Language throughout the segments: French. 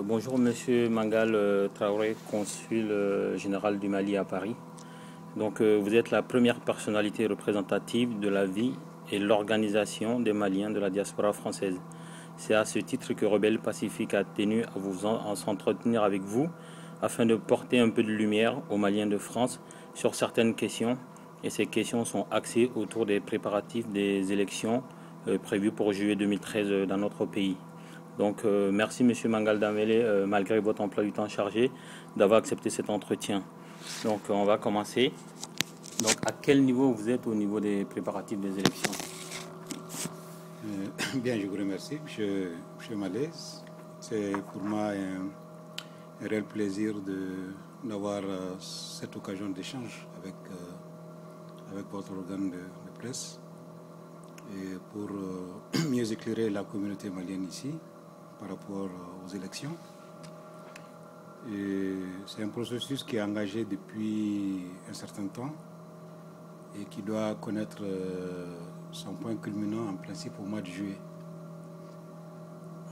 Bonjour Monsieur Mangal Traoré, consul général du Mali à Paris. Donc vous êtes la première personnalité représentative de la vie et l'organisation des Maliens de la diaspora française. C'est à ce titre que Rebelle Pacifique a tenu à s'entretenir avec vous afin de porter un peu de lumière aux Maliens de France sur certaines questions. Et ces questions sont axées autour des préparatifs des élections prévues pour juillet 2013 dans notre pays. Donc merci Monsieur Mangal Damele, malgré votre emploi du temps chargé, d'avoir accepté cet entretien. Donc on va commencer. Donc à quel niveau vous êtes au niveau des préparatifs des élections? Bien, je vous remercie, Monsieur Malaise. C'est pour moi un réel plaisir d'avoir cette occasion d'échange avec votre organe de presse et pour mieux éclairer la communauté malienne ici par rapport aux élections. C'est un processus qui est engagé depuis un certain temps et qui doit connaître son point culminant en principe au mois de juillet.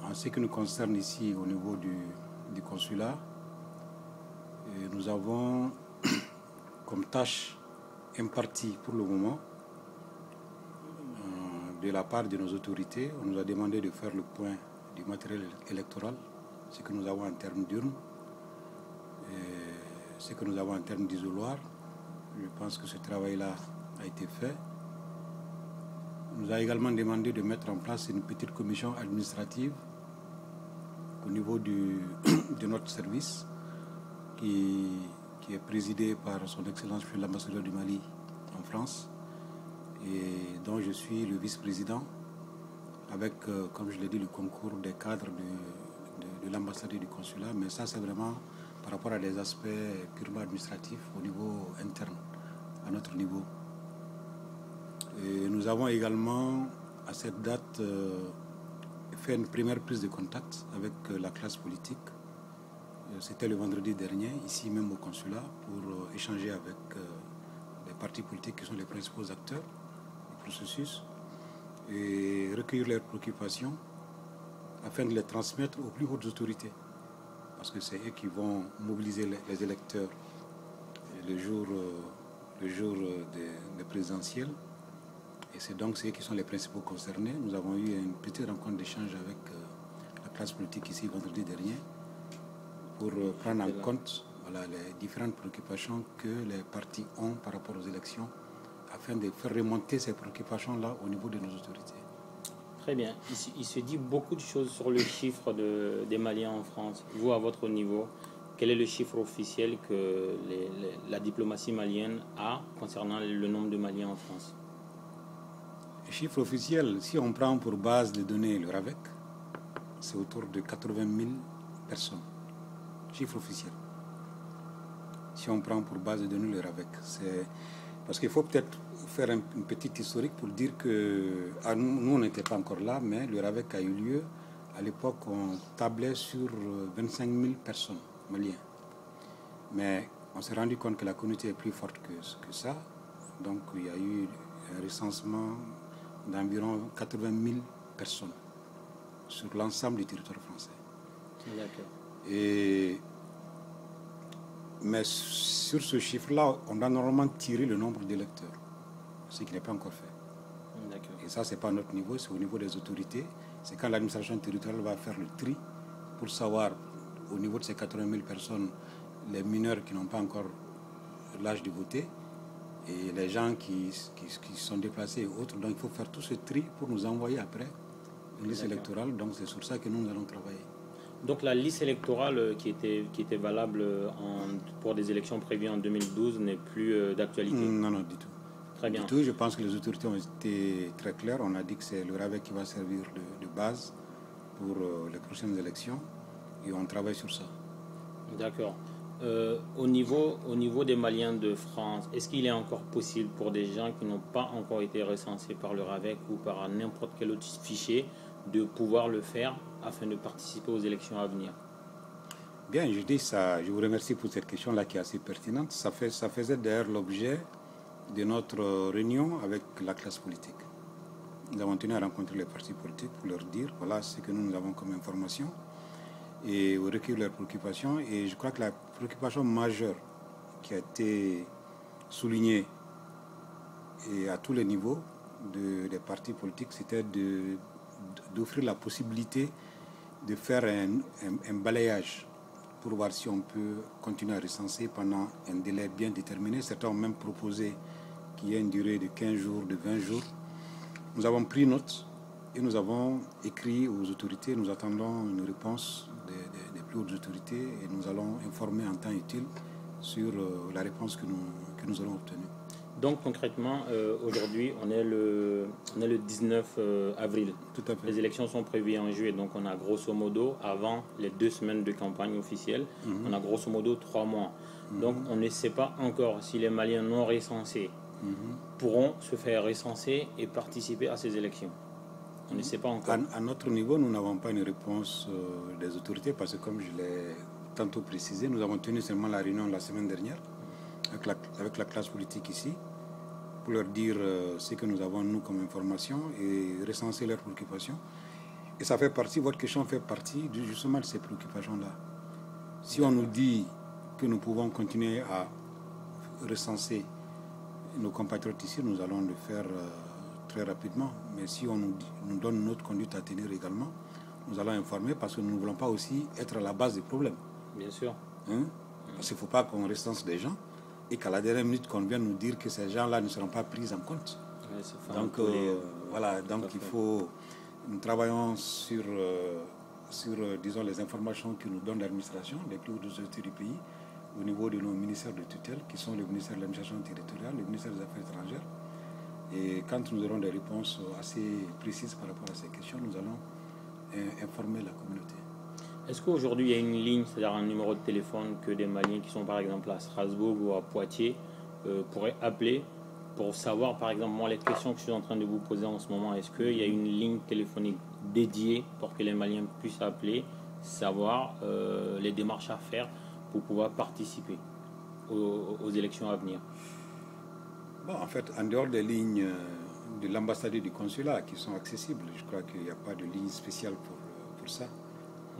En ce qui nous concerne ici au niveau du consulat, nous avons comme tâche impartie pour le moment de la part de nos autorités. On nous a demandé de faire le point du matériel électoral, ce que nous avons en termes d'urnes, ce que nous avons en termes d'isoloir. Je pense que ce travail-là a été fait. On nous a également demandé de mettre en place une petite commission administrative au niveau de notre service qui est présidée par son Excellence l'ambassadeur du Mali en France et dont je suis le vice-président avec, comme je l'ai dit, le concours des cadres de l'ambassade et du consulat. Mais ça, c'est vraiment par rapport à des aspects purement administratifs au niveau interne, à notre niveau. Et nous avons également, à cette date, fait une première prise de contact avec la classe politique. C'était le vendredi dernier, ici même au consulat, pour échanger avec les partis politiques qui sont les principaux acteurs du processus et recueillir leurs préoccupations afin de les transmettre aux plus hautes autorités. Parce que c'est eux qui vont mobiliser les électeurs le jour des présidentielles. Et c'est donc ceux qui sont les principaux concernés. Nous avons eu une petite rencontre d'échange avec la classe politique ici vendredi dernier pour prendre en compte les différentes préoccupations que les partis ont par rapport aux élections afin de faire remonter ces préoccupations-là au niveau de nos autorités. Très bien. Il se dit beaucoup de choses sur le chiffre des Maliens en France. Vous, à votre niveau, quel est le chiffre officiel que la diplomatie malienne a concernant le nombre de Maliens en France? Le chiffre officiel, si on prend pour base de données le RAVEC, c'est autour de 80 000 personnes. Chiffre officiel. Si on prend pour base de données le RAVEC, c'est parce qu'il faut peut-être faire une petite historique pour dire que nous on n'était pas encore là, mais le RAVEC a eu lieu. À l'époque, on tablait sur 25 000 personnes maliennes. Mais on s'est rendu compte que la communauté est plus forte que ça. Donc il y a eu un recensement d'environ 80 000 personnes sur l'ensemble du territoire français. D'accord. Mais sur ce chiffre-là, on doit normalement tirer le nombre d'électeurs, ce qui n'est pas encore fait. D'accord. Et ça, ce n'est pas à notre niveau, c'est au niveau des autorités. C'est quand l'administration territoriale va faire le tri pour savoir, au niveau de ces 80 000 personnes, les mineurs qui n'ont pas encore l'âge de voter et les gens qui sont déplacés et autres. Donc il faut faire tout ce tri pour nous envoyer après une liste électorale. Donc c'est sur ça que nous allons travailler. Donc la liste électorale qui était valable pour des élections prévues en 2012 n'est plus d'actualité? Non, du tout. Très bien. Du tout, je pense que les autorités ont été très claires. On a dit que c'est le RAVEC qui va servir de base pour les prochaines élections et on travaille sur ça. D'accord. Au niveau des Maliens de France, est-ce qu'il est encore possible pour des gens qui n'ont pas encore été recensés par le RAVEC ou par n'importe quel autre fichier de pouvoir le faire afin de participer aux élections à venir? Bien, je dis ça. Je vous remercie pour cette question-là qui est assez pertinente. Ça faisait d'ailleurs l'objet de notre réunion avec la classe politique. Nous avons tenu à rencontrer les partis politiques pour leur dire voilà ce que nous avons comme information. et recueillir leurs préoccupations. Et je crois que la préoccupation majeure qui a été soulignée et à tous les niveaux des partis politiques, c'était d'offrir la possibilité de faire un balayage pour voir si on peut continuer à recenser pendant un délai bien déterminé. Certains ont même proposé qu'il y ait une durée de 15 jours, de 20 jours. Nous avons pris note et nous avons écrit aux autorités. Nous attendons une réponse des plus hautes autorités et nous allons informer en temps utile sur la réponse que nous allons obtenir. Donc concrètement, aujourd'hui, on est le 19 avril. Tout à fait. Les élections sont prévues en juillet, donc on a grosso modo, avant les 2 semaines de campagne officielle, on a grosso modo 3 mois. Donc on ne sait pas encore si les Maliens non recensés pourront se faire recenser et participer à ces élections. On ne sait pas encore. À notre niveau, nous n'avons pas une réponse des autorités parce que, comme je l'ai tantôt précisé, nous avons tenu seulement la réunion la semaine dernière avec la classe politique ici pour leur dire ce que nous avons nous comme information et recenser leurs préoccupations. Et ça fait partie, votre question fait partie justement de ces préoccupations-là. Si on nous dit que nous pouvons continuer à recenser nos compatriotes ici, nous allons le faire très rapidement. Mais si on nous donne notre conduite à tenir également, nous allons informer parce que nous ne voulons pas aussi être à la base des problèmes. Bien sûr. Parce qu'il ne faut pas qu'on recense des gens et qu'à la dernière minute qu'on vienne nous dire que ces gens-là ne seront pas pris en compte. Ouais, donc voilà, donc il faut... Nous travaillons sur disons, les informations que nous donne l'administration, les plus hautes autorités du pays, au niveau de nos ministères de tutelle, qui sont le ministère de l'administration territoriale, le ministère des Affaires étrangères. Et quand nous aurons des réponses assez précises par rapport à ces questions, nous allons informer la communauté. Est-ce qu'aujourd'hui il y a une ligne, c'est-à-dire un numéro de téléphone que des Maliens qui sont par exemple à Strasbourg ou à Poitiers pourraient appeler pour savoir, par exemple, moi, les questions que je suis en train de vous poser en ce moment, est-ce qu'il y a une ligne téléphonique dédiée pour que les Maliens puissent appeler, savoir les démarches à faire pour pouvoir participer aux élections à venir? Bon, en fait, en dehors des lignes de l'ambassade et du consulat qui sont accessibles, je crois qu'il n'y a pas de ligne spéciale pour ça.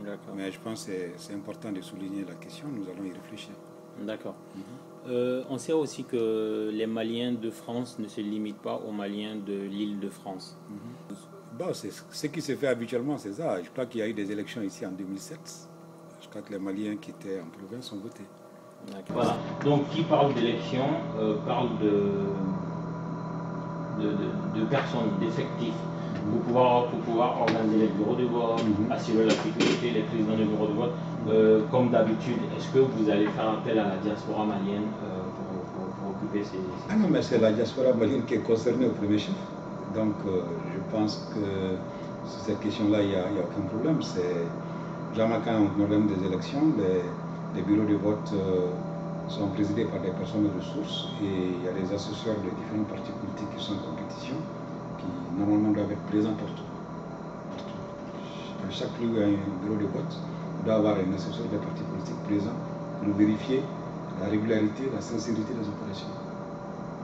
D'accord. Mais je pense que c'est important de souligner la question, nous allons y réfléchir. D'accord. On sait aussi que les Maliens de France ne se limitent pas aux Maliens de l'île de France. Bon, ce qui se fait habituellement, c'est ça. Je crois qu'il y a eu des élections ici en 2007. Je crois que les Maliens qui étaient en province ont voté. Voilà. Donc, qui parle d'élections parle de personnes, d'effectifs, pour pouvoir organiser les bureaux de vote, assurer la sécurité, les prises dans les bureaux de vote. Comme d'habitude, est-ce que vous allez faire appel à la diaspora malienne pour occuper ces... Ah non, mais c'est la diaspora malienne qui est concernée au premier chef. Donc, je pense que sur cette question-là, il n'y a aucun problème. Généralement, quand on organise des élections, les bureaux de vote sont présidés par des personnes de ressources et il y a des assesseurs de différents partis politiques qui sont en compétition qui, normalement, doivent être présents partout. Dans chaque lieu, il y a un bureau de vote. Il doit y avoir un assesseur des partis politiques présent pour vérifier la régularité, la sincérité des opérations.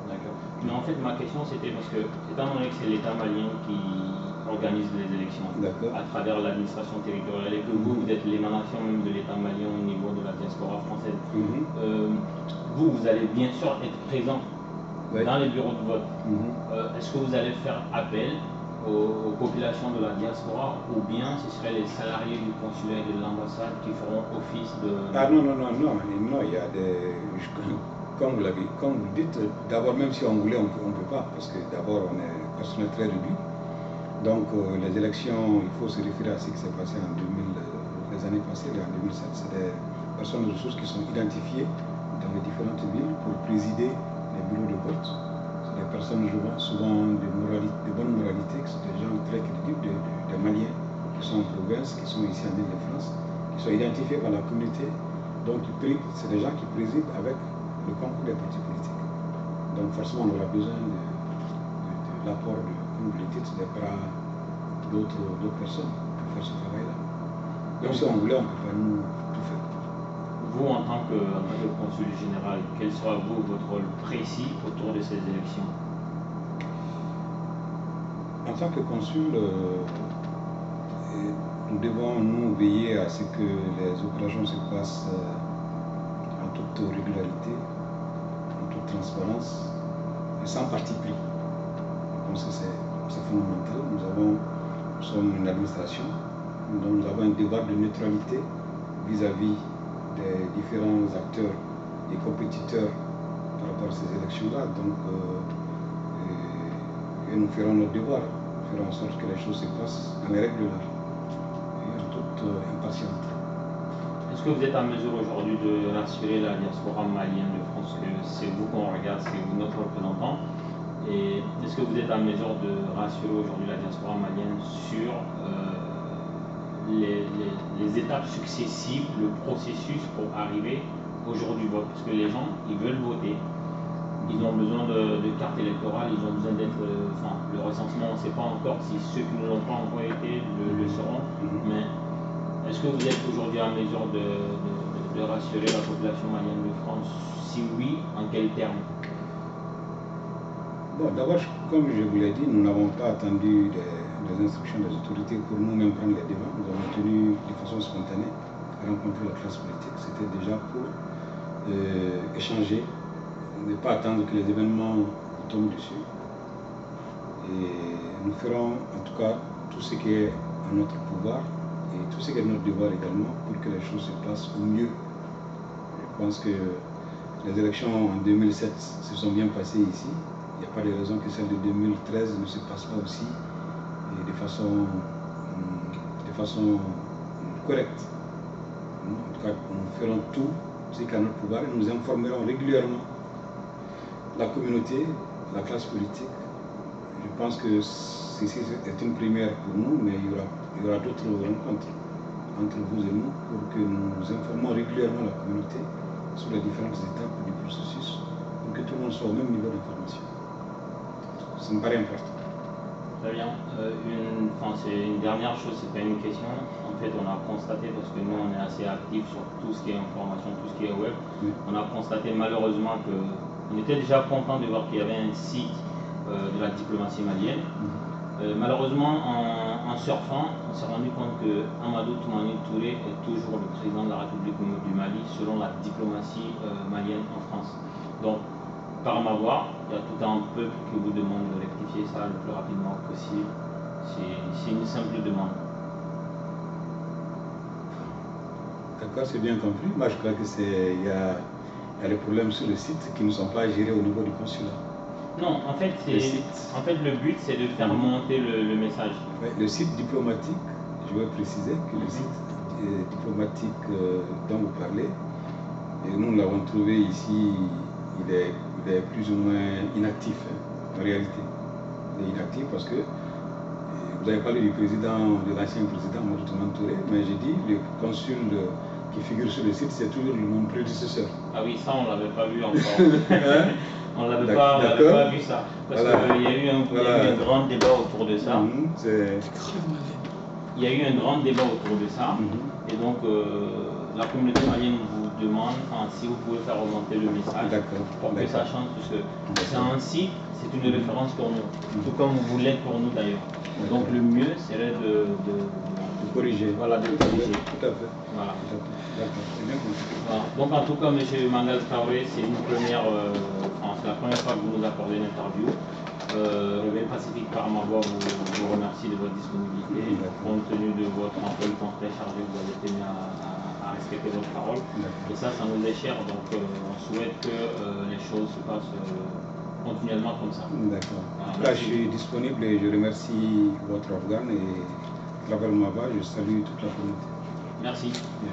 D'accord. Mais en fait, ma question, c'était parce que, étant donné que c'est l'État malien qui organise les élections à travers l'administration territoriale et que vous êtes l'émanation même de l'État malien au niveau de la diaspora française, vous allez bien sûr être présent dans les bureaux de vote. Est-ce que vous allez faire appel aux populations de la diaspora ou bien ce seraient les salariés du consulat et de l'ambassade qui feront office de... Ah non, il y a des... Comme vous dites, d'abord même si on voulait, on ne peut pas, parce que d'abord on est personnel très réduit. Donc les élections, il faut se référer à ce qui s'est passé en 2000, les années passées, en 2007. C'est des personnes de ressources qui sont identifiées dans les différentes villes pour présider les bureaux de vote. C'est des personnes souvent de bonne moralité, qui sont des gens très crédibles, des Maliens qui sont en province, qui sont ici en Île-de-France, qui sont identifiés par la communauté. Donc c'est des gens qui président avec le concours des partis politiques. Donc forcément, on aura besoin de l'apport, comme vous le dites, des bras d'autres personnes pour faire ce travail-là. Donc si on voulait, on ne peut pas nous tout faire. Vous, en tant que consul général, quel sera votre rôle précis autour de ces élections? En tant que consul, nous devons nous veiller à ce que les opérations se passent en toute régularité, en toute transparence et sans parti pris. Je pense que c'est fondamental. Nous sommes une administration, donc nous avons un devoir de neutralité vis-à-vis des différents acteurs et compétiteurs par rapport à ces élections-là. Donc, et nous ferons notre devoir, nous ferons en sorte que les choses se passent dans les règles de l'art et en toute impartialité. Est-ce que vous êtes en mesure aujourd'hui de rassurer la diaspora malienne de France, que c'est vous qu'on regarde, c'est vous notre représentant, et est-ce que vous êtes en mesure de rassurer aujourd'hui la diaspora malienne sur les étapes successives, le processus pour arriver au jour du vote? Parce que les gens, ils veulent voter, ils ont besoin de carte électorale, ils ont besoin d'être... enfin, le recensement, on ne sait pas encore si ceux qui ne l'ont pas encore été le seront, mais est-ce que vous êtes aujourd'hui en mesure de rassurer la population malienne de France? Si oui, en quels termes? Bon, d'abord, comme je vous l'ai dit, nous n'avons pas attendu des instructions des autorités pour nous-mêmes prendre les devants. Nous avons tenu de façon spontanée à rencontrer la classe politique. C'était déjà pour échanger, ne pas attendre que les événements tombent dessus. Et nous ferons en tout cas tout ce qui est en notre pouvoir et tout ce qui est notre devoir également pour que les choses se passent au mieux. Je pense que les élections en 2007 se sont bien passées ici. Il n'y a pas de raison que celle de 2013 ne se passe pas aussi et de façon correcte. En tout cas, nous ferons tout ce qui est à notre pouvoir et nous informerons régulièrement la communauté, la classe politique. Je pense que ceci est une première pour nous, mais il y aura d'autres rencontres entre vous et nous pour que nous informons régulièrement la communauté sur les différentes étapes du processus pour que tout le monde soit au même niveau d'information. Ça me paraît important. Très bien. C'est une dernière chose, c'est pas une question. En fait, on a constaté, parce que nous on est assez actifs sur tout ce qui est information, tout ce qui est web, on a constaté malheureusement que on était déjà content de voir qu'il y avait un site de la diplomatie malienne. Malheureusement, en surfant, on s'est rendu compte que Amadou Toumani Touré est toujours le président de la République du Mali selon la diplomatie malienne en France. Donc, par ma voix, il y a tout un peuple qui vous demande de rectifier ça le plus rapidement possible. C'est une simple demande. D'accord, c'est bien compris. Moi, je crois qu'il y a des problèmes sur le site qui ne sont pas gérés au niveau du consulat. Non, en fait, le but, c'est de faire monter le message. Ouais, le site diplomatique, je vais préciser que le site diplomatique dont vous parlez, et nous l'avons trouvé ici, il est plus ou moins inactif, en réalité. Il est inactif parce que vous avez parlé de l'ancien président Amadou Toumani Touré, mais j'ai dit le consul qui figure sur le site, c'est toujours mon prédécesseur. Ah oui, ça on l'avait pas vu encore. On n'avait pas vu ça. Parce qu'il y a eu un grand débat autour de ça. Il y a eu un grand débat autour de ça. Et donc la communauté malienne vous demande si vous pouvez faire remonter le message pour que ça change, parce que c'est un site, c'est une référence pour nous, tout comme vous l'êtes pour nous d'ailleurs. Donc le mieux serait de corriger. Voilà, de corriger. Tout à fait. Voilà. Voilà. Donc en tout cas, M. Mangal Traoré, c'est une première, c'est la première fois que vous nous accordez une interview. Rebelle Pacifique par ma voix vous remercie de votre disponibilité. Compte tenu de votre emploi du temps très chargé, vous avez tenu à respecter votre parole. Et ça nous est cher, donc on souhaite que les choses se passent continuellement comme ça. D'accord. Là, je suis disponible et je remercie votre organe et à travers ma voix, je salue toute la communauté. Merci. Bien.